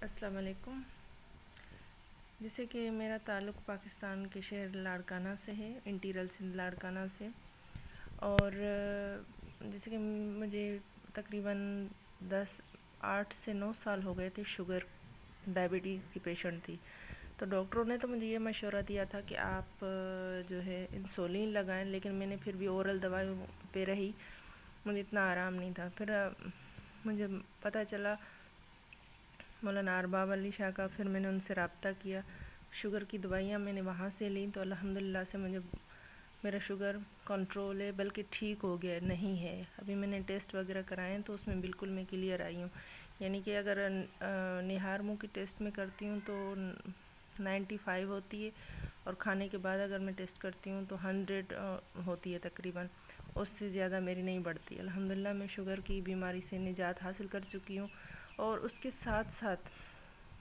السلام علیکم۔ جیسے کہ میرا تعلق پاکستان کے شہر لاڑکانہ سے ہے، انٹیریل سندھ لاڑکانہ سے، اور جیسے کہ مجھے تقریباً 8 سے 9 سال ہو گئے تھے شوگر ڈائبٹیز کی پیشنٹ تھی۔ تو ڈاکٹروں نے تو مجھے یہ مشورہ دیا تھا کہ آپ جو ہے انسولین لگائیں، لیکن میں نے پھر بھی اورل دوائی پہ رہی، مجھے اتنا آرام نہیں تھا۔ پھر مجھے پتہ چلا مولانا ارباب علی شاہ کا، پھر میں نے ان سے رابطہ کیا، شوگر کی دوائیاں میں نے وہاں سے لیں، تو الحمدللہ سے مجھے میرا شوگر کنٹرول ہے، بلکہ ٹھیک ہو گیا نہیں ہے۔ ابھی میں نے ٹیسٹ وغیرہ کرائے ہیں تو اس میں بالکل میں کلیئر آئی ہوں، یعنی کہ اگر نہار منہ کی ٹیسٹ میں کرتی ہوں تو 95 ہوتی ہے، اور کھانے کے بعد اگر میں ٹیسٹ کرتی ہوں تو 100 ہوتی ہے تقریباً، اس سے زیادہ میری نہیں بڑھتی۔ الحمدللہ میں شوگر کی بیماری سے نجات حاصل کر چکی ہوں، اور اس کے ساتھ ساتھ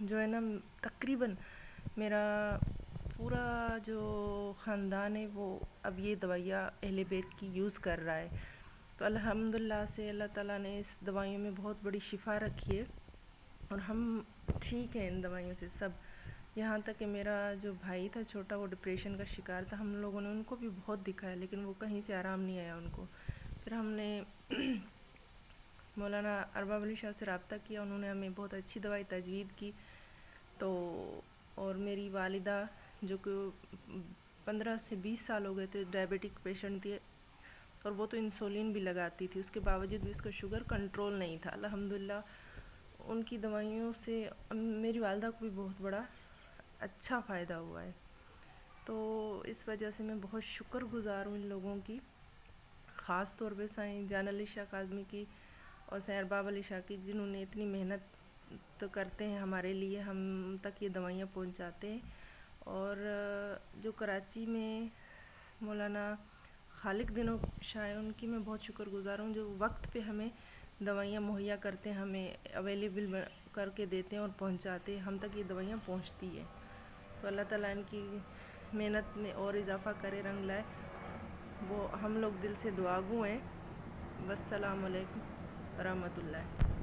جو ہے نا تقریباً میرا پورا جو خاندان ہے وہ اب یہ دوائیاں اہل بیت کی یوز کر رہا ہے۔ تو الحمدللہ سے اللہ تعالیٰ نے اس دوائیوں میں بہت بڑی شفا رکھی ہے، اور ہم ٹھیک ہیں ان دوائیوں سے سب۔ یہاں تک کہ میرا جو بھائی تھا چھوٹا، وہ ڈپریشن کا شکار تھا، ہم لوگوں نے ان کو بھی بہت دکھایا لیکن وہ کہیں سے آرام نہیں آیا ان کو۔ پھر ہم نے مولانا ارباب علی شاہ سے رابطہ کیا، انہوں نے ہمیں بہت اچھی دوائی تجوید کی۔ تو اور میری والدہ جو کہ 15 سے 20 سال ہو گئے تھے ڈائبٹک پیشنٹ تھی، اور وہ تو انسولین بھی لگاتی تھی، اس کے باوجود بھی اس کا شوگر کنٹرول نہیں تھا۔ الحمدللہ ان کی دوائیوں سے میری والدہ کو بھی بہت بڑا اچھا فائدہ ہوا ہے۔ تو اس وجہ سے میں بہت شکر گزار ہوں ان لوگوں کی، خاص طور پہ سائیں جان علی شاہ کاظمی کی اور سائیں ارباب علی شاہ کی، جنہوں نے اتنی محنت تو کرتے ہیں ہمارے لیے، ہم تک یہ دوائیاں پہنچاتے ہیں۔ اور جو کراچی میں مولانا خالق دینو شاہ ہیں، ان کی میں بہت شکر گزار ہوں، جو وقت پہ ہمیں دوائیاں مہیا کرتے ہیں، ہمیں اویلیبل کر کے دیتے ہیں اور پہنچاتے ہیں، ہم تک یہ دوائیاں پہنچتی ہیں۔ تو اللہ تعالیٰ ان کی محنت میں اور اضافہ کرے، رنگ لائے، وہ ہم لوگ دل سے دعا گو ہیں۔ والسلام علیکم ورحمۃ اللہ۔